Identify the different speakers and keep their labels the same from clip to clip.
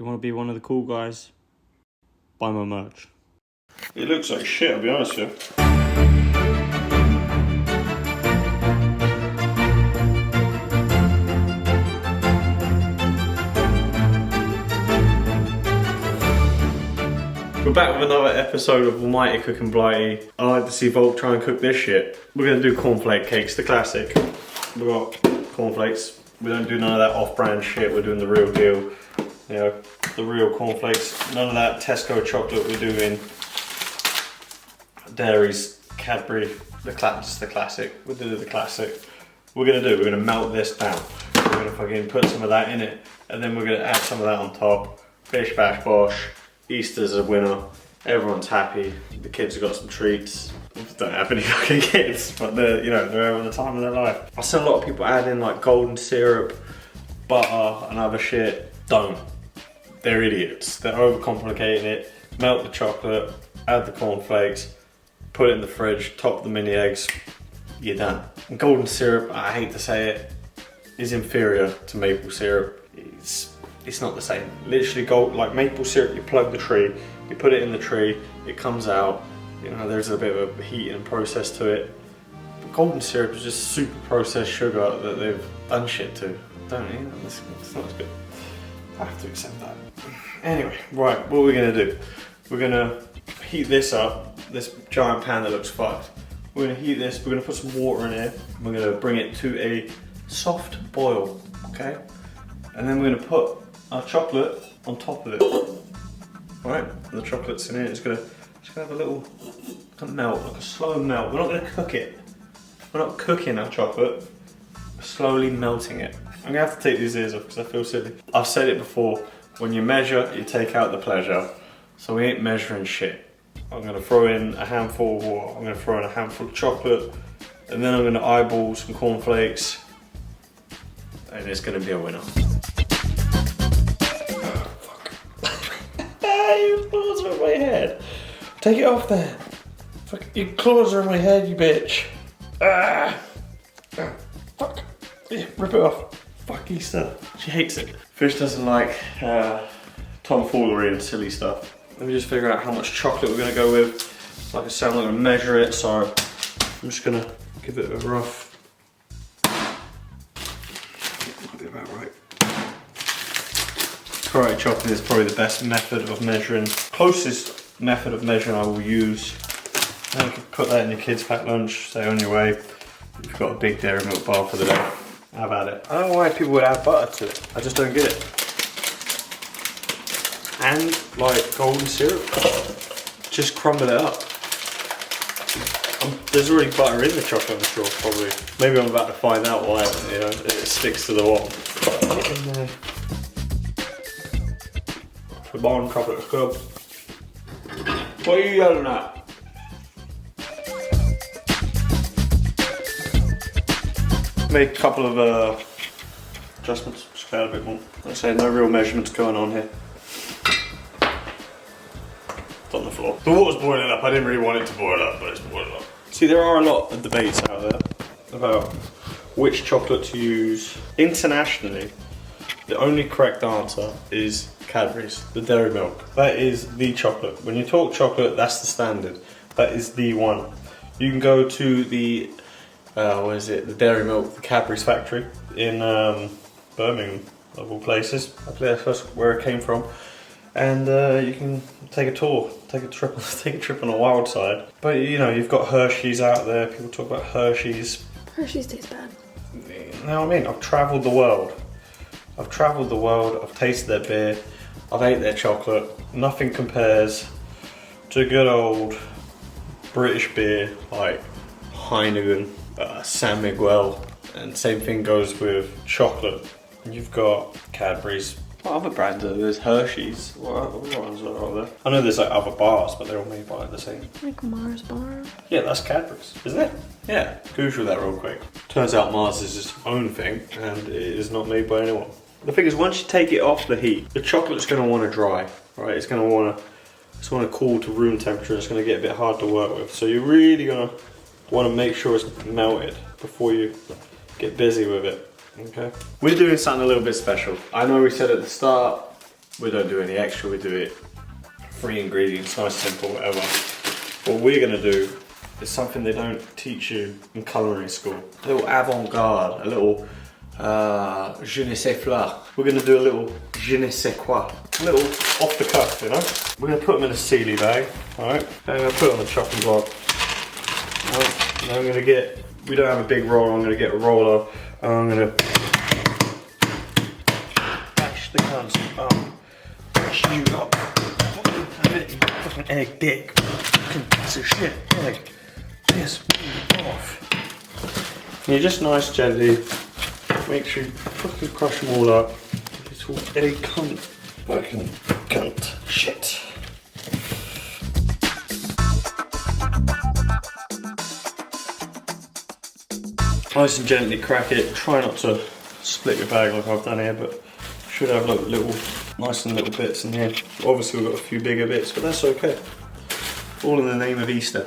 Speaker 1: You want to be one of the cool guys? Buy my merch.
Speaker 2: It looks like shit, I'll be honest with you. We're back with another episode of Almighty Cooking Blighty. I like to see Volk try and cook this shit. We're going to do cornflake cakes, the classic. We've got cornflakes. We don't do none of that off-brand shit, we're doing the real deal. You know, the real cornflakes. None of that Tesco chocolate we're doing. Dairies, Cadbury, just the classic. We'll do the classic. We're gonna melt this down. We're gonna fucking put some of that in it, and then we're gonna add some of that on top. Bish bash bosh. Easter's a winner. Everyone's happy. The kids have got some treats. Don't have any fucking kids, but they're having the time of their life. I see a lot of people add in like golden syrup, butter, and other shit. Don't. They're idiots. They're overcomplicating it. Melt the chocolate, add the cornflakes, put it in the fridge, top the mini eggs. You're done. And golden syrup, I hate to say it, is inferior to maple syrup. It's not the same. Literally, like maple syrup, you plug the tree, you put it in the tree, it comes out. You know, there's a bit of a heat and process to it. But golden syrup is just super processed sugar that they've done shit to. Don't you? It's not as good. I have to accept that. Anyway, right, what we're gonna do? We're gonna heat this up, this giant pan that looks fucked. We're gonna heat this, we're gonna put some water in here. We're gonna bring it to a soft boil, okay? And then we're gonna put our chocolate on top of it. Right, and the chocolate's in it, it's gonna have a little melt, like a slow melt. We're not gonna cook it. We're not cooking our chocolate, we're slowly melting it. I'm gonna have to take these ears off because I feel silly. I've said it before, when you measure, you take out the pleasure. So we ain't measuring shit. I'm gonna throw in a handful of water, I'm gonna throw in a handful of chocolate, and then I'm gonna eyeball some cornflakes, and it's gonna be a winner. Oh, fuck. Your claws are on my head. Take it off there. Fuck, your claws are on my head, you bitch. Fuck. Yeah, rip it off. Fuck Easter. She hates it. Fish doesn't like tomfoolery and silly stuff. Let me just figure out how much chocolate we're gonna go with. Like I said, I'm not gonna measure it, so I'm just gonna give it a rough. Might be about right. Karate chopping is probably the best method of measuring. Closest method of measuring I will use. And you can put that in your kids' packed lunch, say on your way. You've got a big dairy milk bar for the day. Have at it. I don't know why people would add butter to it. I just don't get it. And like golden syrup, just crumble it up. There's already butter in the chocolate, I'm sure, probably. Maybe I'm about to find out why, you know, it sticks to the wall. Get in there. The bottom chocolate is good. What are you yelling at? Made a couple of adjustments, just add a bit more. Like I say, no real measurements going on here. It's on the floor. The water's boiling up. I didn't really want it to boil up, but it's boiling up. See, there are a lot of debates out there about which chocolate to use. Internationally, the only correct answer is Cadbury's, the dairy milk. That is the chocolate. When you talk chocolate, that's the standard. That is the one. You can go to the the dairy milk, the Cadbury's factory in Birmingham, of all places. I believe that's where it came from. And you can take a tour, take a trip on a wild side. But you know, you've got Hershey's out there. People talk about Hershey's.
Speaker 3: Hershey's tastes bad.
Speaker 2: You know what I mean? I've travelled the world. I've tasted their beer. I've ate their chocolate. Nothing compares to good old British beer like Heineken, San Miguel, and same thing goes with chocolate. You've got Cadbury's. What other brands are there? There's Hershey's. What other ones are there? I know there's like other bars, but they're all made by like the same.
Speaker 3: Like Mars bar.
Speaker 2: Yeah, that's Cadbury's, isn't it? Yeah, Google that real quick. Turns out Mars is its own thing, and it is not made by anyone. The thing is, once you take it off the heat, the chocolate's going to want to dry, right? It's going to want to cool to room temperature. It's going to get a bit hard to work with. So you're really going to want to make sure it's melted before you get busy with it. Okay. We're doing something a little bit special. I know we said at the start We don't do any extra, we do it 3 ingredients, nice, simple, whatever. What we're gonna do is something they don't teach you in culinary school. A little avant-garde, a little je ne sais quoi. We're gonna do a little je ne sais quoi. A little off the cuff, you know? We're gonna put them in a Sealy bag, alright? I'm gonna put it on the chopping block. Now I'm gonna get, we don't have a big roller, I'm gonna get a roller and I'm gonna bash the cunts up. Bash you up. Fucking egg dick. Fucking piece of shit egg. Piss me off. And you just nice gently make sure you fucking crush them all up. Little egg cunt. Fucking cunt. Shit. Nice and gently crack it. Try not to split your bag like I've done here, but should have like little, nice and little bits in here. Obviously we've got a few bigger bits, but that's okay. All in the name of Easter.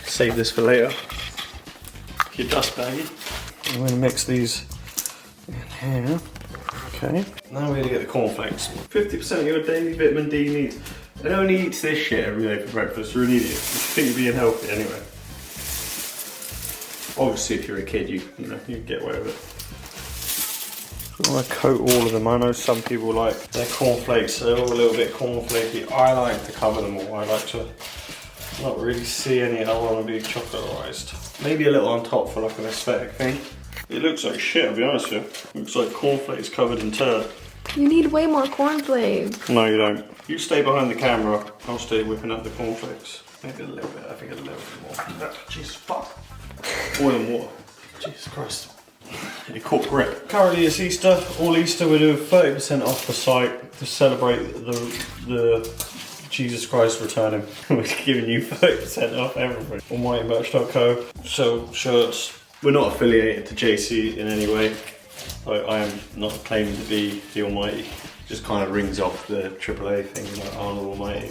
Speaker 2: Save this for later. Your dust baggie. I'm going to mix these in here. Okay. Now we're going to get the cornflakes. 50% of your daily vitamin D needs. I don't eat this shit every day for breakfast. You're an idiot. You think you're being healthy anyway. Obviously, if you're a kid, you know you get away with it. I want to coat all of them. I know some people like their cornflakes. They're all a little bit cornflakey. I like to cover them all. I like to not really see any. I want to be chocolatised. Maybe a little on top for like an aesthetic thing. It looks like shit, I'll be honest with you. Looks like cornflakes covered in turd.
Speaker 3: You need way more cornflakes.
Speaker 2: No, you don't. You stay behind the camera. I'll stay whipping up the cornflakes. Maybe a little bit. I think a little bit more. Jesus fuck. Oil and water. Jesus Christ. It caught grip. Currently it's Easter. All Easter we're doing 30% off the site to celebrate the Jesus Christ returning. We're giving you 30% off everything. Almightymerch.co. So shirts. We're not affiliated to JC in any way. I am not claiming to be the Almighty. Just kind of rings off the AAA thing, like Arnold Almighty.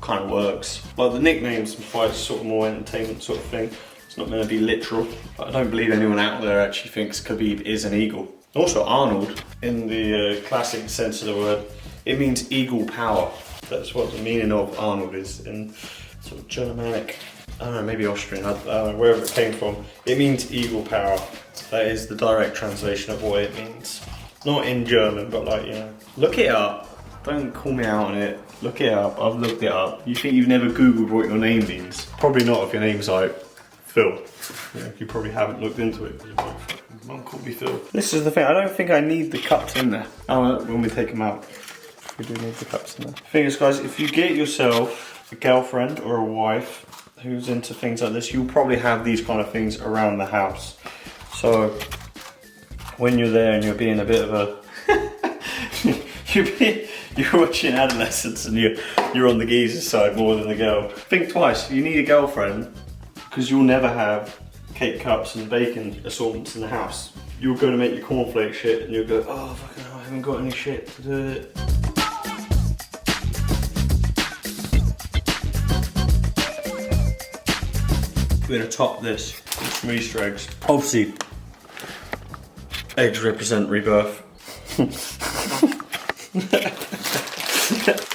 Speaker 2: Kind of works. Like the nicknames imply sort of more entertainment sort of thing. It's not meant to be literal, but I don't believe anyone out there actually thinks Khabib is an eagle. Also Arnold, in the classic sense of the word, it means eagle power. That's what the meaning of Arnold is in sort of Germanic, I don't know, maybe Austrian, I don't know, wherever it came from. It means eagle power. That is the direct translation of what it means. Not in German, but like, you know. Look it up. Don't call me out on it. Look it up. I've looked it up. You think you've never Googled what your name means? Probably not if your name's like Phil. Yeah, you probably haven't looked into it. Mum called me Phil. This is the thing, I don't think I need the cups in there. Oh, when we take them out, we do need the cups in there. Thing is, guys, if you get yourself a girlfriend or a wife who's into things like this, you'll probably have these kind of things around the house. So when you're there and you're being a bit of a you're watching Adolescence and you're on the geezer side more than the girl. Think twice. You need a girlfriend because you'll never have cake cups and bacon assortments in the house. You'll go to make your cornflake shit and you'll go, oh fucking hell, I haven't got any shit to do it. We're gonna top this with some Easter eggs. Obviously, eggs represent rebirth.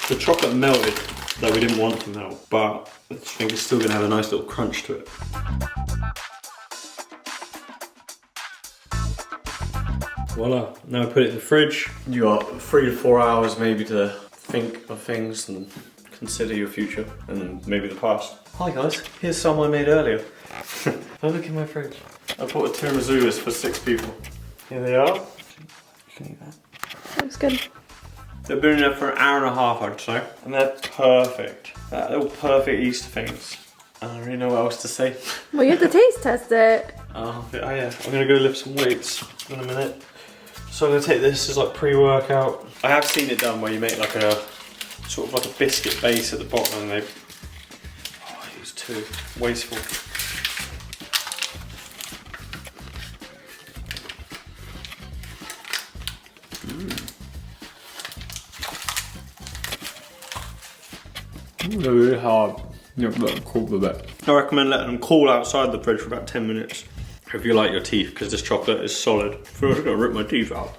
Speaker 2: The chocolate melted, though we didn't want to melt, but I think it's still gonna have a nice little crunch to it. Voila, now put it in the fridge. You got 3 to 4 hours maybe to think of things and consider your future and maybe the past. Hi guys, here's some I made earlier. Oh, look in my fridge. I bought a tiramisu for 6 people. Here they are. You can eat that.
Speaker 3: Looks good.
Speaker 2: They've been in there for an hour and a half, I'd say. And they're perfect. They're all perfect Easter things. I don't really know what else to say.
Speaker 3: Well, you have to taste test it.
Speaker 2: Oh yeah, I'm gonna go lift some weights in a minute. So I'm gonna take this as like pre-workout. I have seen it done where you make like a, sort of like a biscuit base at the bottom and they, oh, it was too wasteful. They're really hard. You have to let them cool a bit. I recommend letting them cool outside the fridge for about 10 minutes. If you like your teeth, because this chocolate is solid. I feel like I'm gonna rip my teeth out.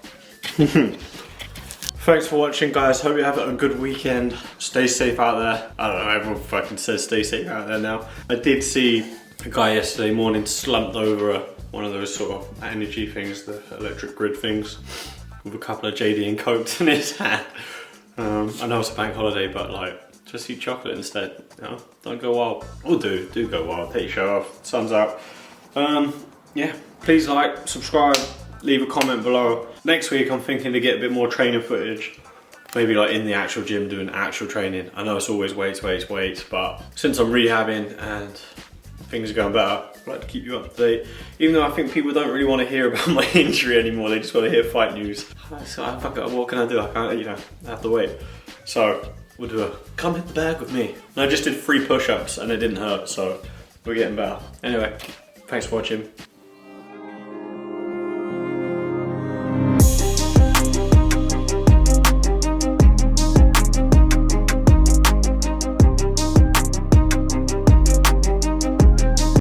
Speaker 2: Thanks for watching, guys. Hope you have a good weekend. Stay safe out there. I don't know, everyone fucking says stay safe out there now. I did see a guy yesterday morning slumped over one of those sort of energy things, the electric grid things, with a couple of JD and Cokes in his hand. I know it's a bank holiday, but like, just eat chocolate instead, you know? Don't go wild. Or do go wild, take your shirt off, sun's out. Yeah, please like, subscribe, leave a comment below. Next week I'm thinking to get a bit more training footage. Maybe like in the actual gym doing actual training. I know it's always weights, but since I'm rehabbing and things are going better, I'd like to keep you up to date. Even though I think people don't really want to hear about my injury anymore, they just want to hear fight news. So what can I do? I can't, you know, I have to wait. So we'll do a come hit the bag with me. And I just did 3 push-ups and it didn't hurt, so we're getting better. Anyway, thanks for watching.